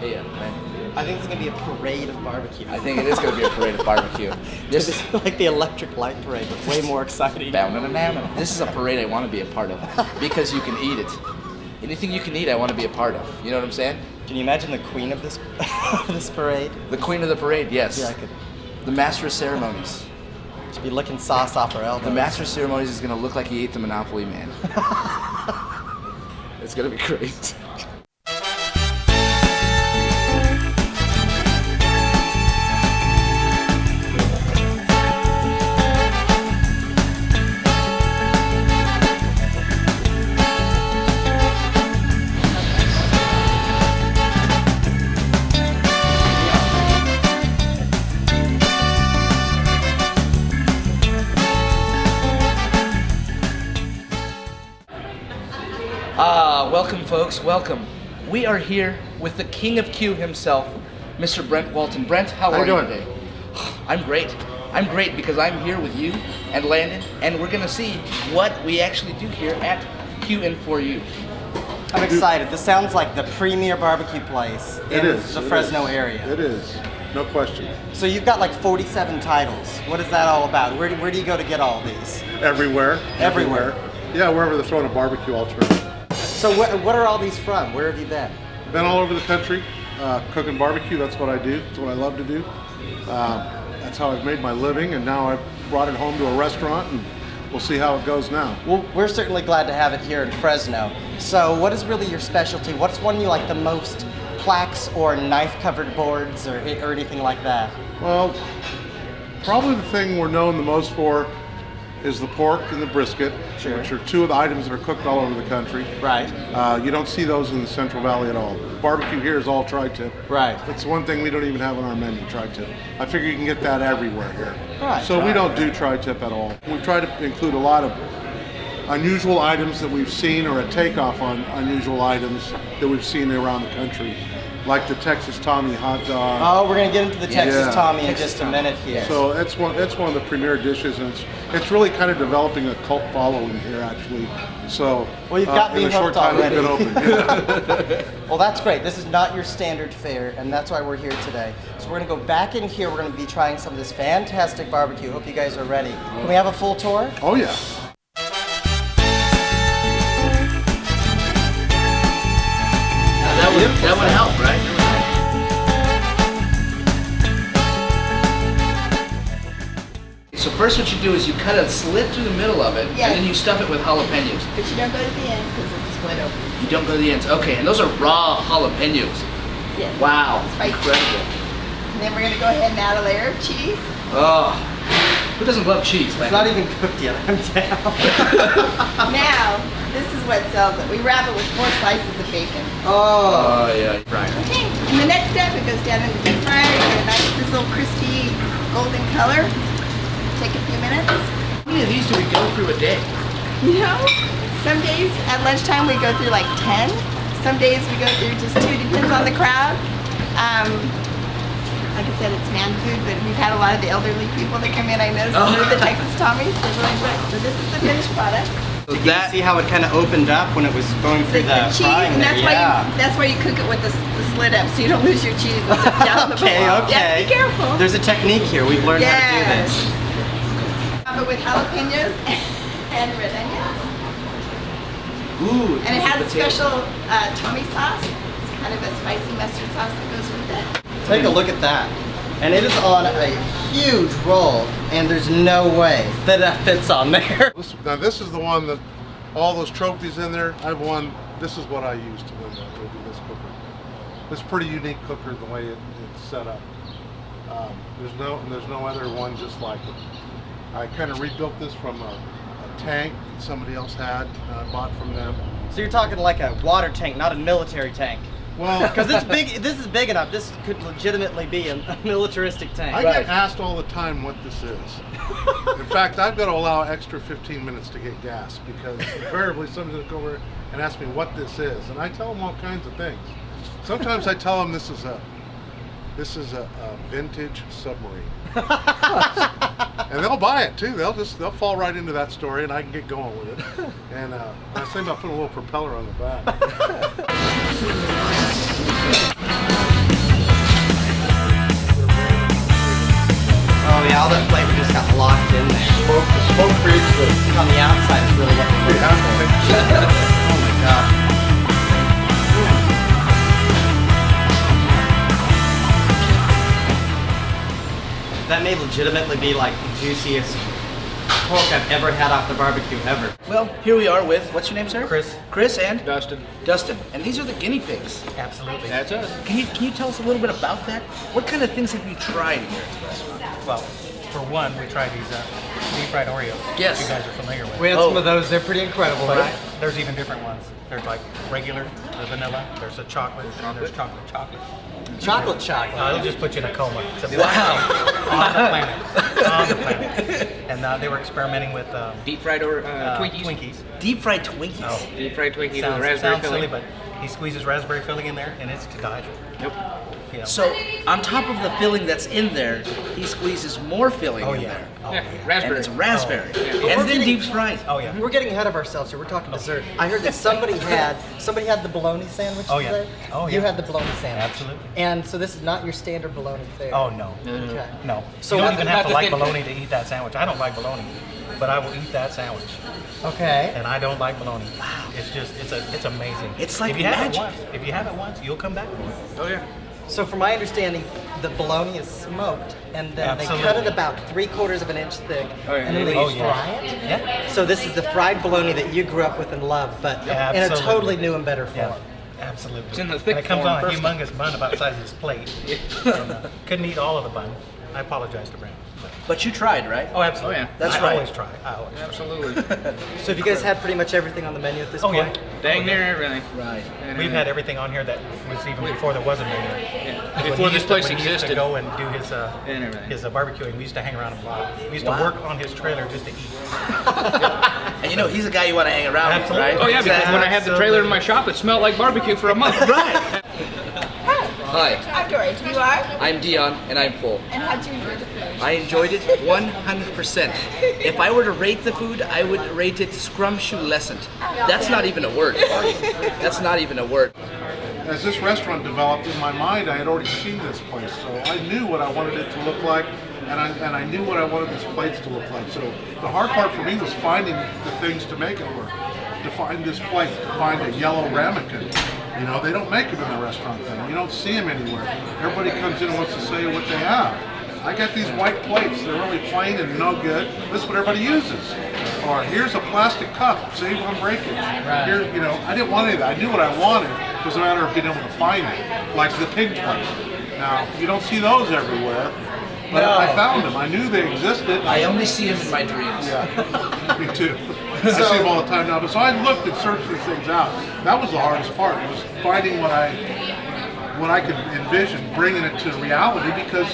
Hey, man. I think it's going to be a parade of barbecue. I think it is going to be a parade of barbecue. This is like the electric light parade, but way more exciting. This is a parade I want to be a part of because you can eat it. Anything you can eat, I want to be a part of. You know what I'm saying? Can you imagine the queen of this this parade? The queen of the parade, yes. Yeah, I could. The master of ceremonies. Should be licking sauce off her elbows. The master of ceremonies is going to look like he ate the Monopoly Man. It's going to be great. Welcome folks, welcome. We are here with the king of Q himself, Mr. Brent Walton. Brent, how are you doing today? I'm great. I'm great because I'm here with you and Landon, and we're gonna see what we actually do here at QN4U. I'm excited. This sounds like the premier barbecue place in the Fresno area. It is, no question. So you've got like 47 titles. What is that all about? Where do you go to get all these? Everywhere. Everywhere. Yeah, wherever they're throwing a barbecue alternative. So what are all these from? Where have you been? Been all over the country, cooking barbecue. That's what I do. That's what I love to do. That's how I've made my living, and now I've brought it home to a restaurant, and we'll see how it goes now. Well, we're certainly glad to have it here in Fresno. So what is really your specialty? What's one you like the most? Plaques or knife-covered boards or anything like that? Well, probably the thing we're known the most for is the pork and the brisket, Sure. which are two of the items that are cooked all over the country. Right. You don't see those in the Central Valley at all. Barbecue here is all tri-tip. Right. That's one thing we don't even have on our menu, tri-tip. I figure you can get that everywhere here. Right. So we don't do tri-tip at all. We try to include a lot of unusual items that we've seen, or a takeoff on unusual items that we've seen around the country, like the Texas Tommy hot dog. Oh, we're gonna get into the Texas Yeah. Tommy in just a minute here. So that's one of the premier dishes, and it's really kind of developing a cult following here, actually. So Well, you've got me in the short hooked time it's been already. open. Yeah. Well, that's great. This is not your standard fare, and that's why we're here today. So we're gonna go back in here. We're gonna be trying some of this fantastic barbecue. Hope you guys are ready. Can we have a full tour? Oh yeah. That would help, right? So first what you do is you cut a slit through the middle of it, Yes. and then you stuff it with jalapenos. But you don't go to the ends because it's split open. You don't go to the ends. Okay, and those are raw jalapenos. Yes. Wow, Spicy. incredible. And then we're going to go ahead and add a layer of cheese. Oh, who doesn't love cheese? It's not even cooked yet. I'm down. Now, this is what sells it. We wrap it with 4 slices of bacon. Oh. Oh yeah, right. Okay. And the next step, it goes down in the deep fryer. You get a nice, this little crispy golden color. Take a few minutes. How many of these do we go through a day? You know, some days at lunchtime we go through like 10. Some days we go through just 2, depends on the crowd. Like I said, it's man food, but we've had a lot of the elderly people that come in. I noticed the Texas Tommies. They're really good. So this is the finished product. So see how it kind of opened up when it was going through the cheese, frying and there? that's why you cook it with the slit up, so you don't lose your cheese. It's down the Okay, bottom. okay. Yeah, be careful. There's a technique here. We've learned how to do this. But with jalapenos and red onions. Ooh, And it has a special Tommy sauce. It's kind of a spicy mustard sauce that goes with it. Take a look at that. And it is on a huge roll, and there's no way that that fits on there. Now this is the one that all those trophies in there. I've won. This is what I use to win this cooker. It's pretty unique cooker the way it's set up. There's no other one just like it. I kind of rebuilt this from a tank that somebody else had, and I bought from them. So you're talking like a water tank, not a military tank. Well, Because it's big. This is big enough. This could legitimately be a militaristic tank. I get asked all the time what this is. In fact, I've got to allow extra 15 minutes to get gas because invariably somebody's going to go over and ask me what this is, and I tell them all kinds of things. Sometimes I tell them this is a vintage submarine. And they'll buy it too. They'll fall right into that story, and I can get going with it. And I was thinking about putting a little propeller on the back. on the outside is really what we're looking for. Oh my gosh. That may legitimately be like the juiciest pork I've ever had off the barbecue ever. Well, here we are with, what's your name, sir? Chris. Chris and? Dustin. Dustin. And these are the guinea pigs. Absolutely. That's us. Can you tell us a little bit about that? What kind of things have you tried here at the restaurant? Well, for one, we tried these deep fried Oreos. Yes. You guys are familiar with. We had Oh. some of those. They're pretty incredible, But right? there's even different ones. There's like regular, there's vanilla, there's a chocolate, and there's chocolate. Chocolate. It'll just put you in a coma. It's the Wow. on the planet. On the planet. And they were experimenting with Deep fried Twinkies. Deep fried Twinkies. Oh. Deep fried Twinkies with Sounds raspberry silly, filling. but he squeezes raspberry filling in there, and it's to die for. Nope. You know. So, on top of the filling that's in there, he squeezes more filling Oh in yeah. there. Oh, Yeah, yeah. And raspberry. it's raspberry. Oh. And We're then getting- deep fried. Oh yeah. We're getting ahead of ourselves here. We're talking dessert. I heard that somebody had the bologna sandwich Oh, yeah. today. Oh, You yeah. had the bologna sandwich. Absolutely. And so this is not your standard bologna fare. Oh no. Okay. No. So You what- don't even not have to the like thin- bologna to eat that sandwich. I don't like bologna, but I will eat that sandwich. Okay. And I don't like bologna. Wow. It's amazing. It's like if you have it magic. once, you'll come back for it. Oh yeah. So from my understanding, the bologna is smoked, and then they cut it Absolutely. about 3/4 of an inch thick, Oh, yeah. and then they Oh, fry yeah. it. Yeah. So this is the fried bologna that you grew up with and loved, but Yeah, in a absolutely. totally new and better form. Yeah. Absolutely. It's in the thick and it comes form on a first. humongous bun about the size of this plate. And, couldn't eat all of the bun. I apologize to Brent. But you tried, right? Oh, absolutely. Oh, yeah. That's I right. always try. I always try. Absolutely. So have you guys had pretty much everything on the menu at this Oh point? yeah. Dang near everything. Right. And, We've had everything on here that was even before there was a menu. yeah. When Before he this used place when he used to existed. go and do his And everything. barbecuing, we used to hang around him a lot. We used Wow. to work on his trailer just to eat. And you know, he's a guy you want to hang around with, Absolutely. right? Oh yeah, because when I had the trailer in my Absolutely. shop, it smelled like barbecue for a month. Right. Hi, I'm Dory. You are? I'm Deon, and I'm full. And how'd you enjoy the food? I enjoyed it 100%. If I were to rate the food, I would rate it scrumptious. That's not even a word, Barney. That's not even a word. As this restaurant developed in my mind, I had already seen this place, so I knew what I wanted it to look like, and I knew what I wanted these plates to look like. So the hard part for me was finding the things to make it work. To find this plate, to find a yellow ramekin. You know, they don't make them in the restaurant then. You don't see them anywhere. Everybody comes in and wants to say what they have. I got these white plates. They're really plain and no good. This is what everybody uses. Or here's a plastic cup. Save on breakage. Here, you know, I didn't want any of that. I knew what I wanted. It was a matter of being able to find it. Like the pig plate. Now, you don't see those everywhere. But No. I found them. I knew they existed. I only see him in my dreams. Yeah, me too. I see them all the time now. But so I looked and searched these things out. That was the hardest part, was finding what I could envision, bringing it to reality, because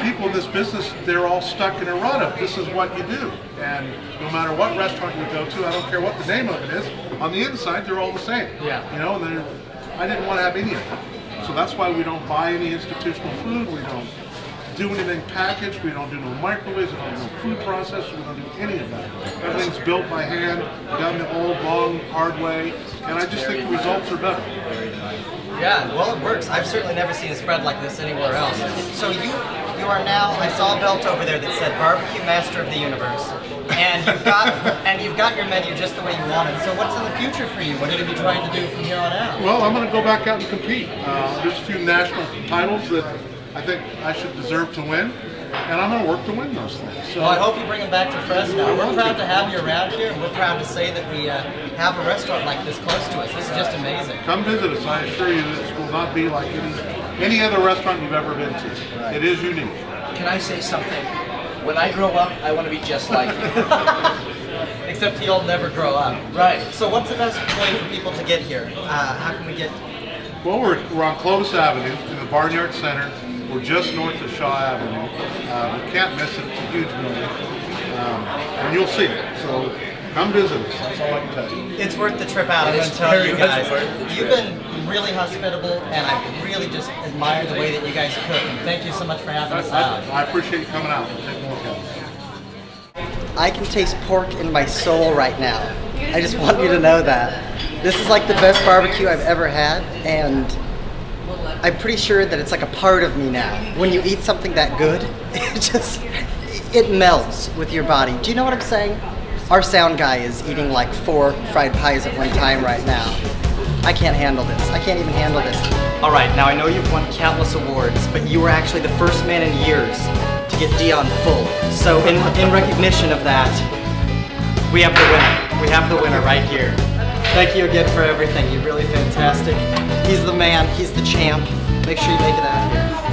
people in this business, they're all stuck in a rut of this is what you do. And no matter what restaurant you go to, I don't care what the name of it is, on the inside they're all the same. Yeah. You know, I didn't want to have any of it. So that's why we don't buy any institutional food. We don't do anything packaged. We don't do no microwaves. We don't do no food processors. We don't do any of that. Everything's built by hand, done the old, long, hard way. And I just think the results are better. Yeah, well, it works. I've certainly never seen a spread like this anywhere else. So you are now, I saw a belt over there that said Barbecue Master of the Universe. And you've got your menu just the way you want it. So what's in the future for you? What are you going to be trying to do from here on out? Well, I'm going to go back out and compete. There's a few national titles that I think I should deserve to win, and I'm going to work to win those things. So Well, I hope you bring them back to Fresno. We're proud to have you around here, and we're proud to say that we have a restaurant like this close to us. This is just amazing. come visit us. I assure you, this will not be like any other restaurant you've ever been to. It is unique. Can I say something? When I grow up, I want to be just like you. Except he'll never grow up. Right. So what's the best way for people to get here? How can we get... Well, we're on Clovis Avenue in the Barnyard Center. We're just north of Shaw Avenue. You can't miss it. It's a huge building. And you'll see it. So come visit us. That's all I can tell you. It's worth the trip out, I'm going to tell you guys. You've been really hospitable, and I really just admire the way that you guys cook. And thank you so much for having us out. I appreciate you coming out and taking a look at us. I can taste pork in my soul right now. I just want you to know that. This is like the best barbecue I've ever had, and I'm pretty sure that it's like a part of me now. When you eat something that good, it melds with your body. Do you know what I'm saying? Our sound guy is eating like 4 fried pies at one time right now. I can't handle this. I can't even handle this. All right, now I know you've won countless awards, but you were actually the first man in years to get Deon full. So in recognition of that, we have the winner. We have the winner right here. Thank you again for everything. You're really fantastic. He's the man. He's the champ. Make sure you make it out of here.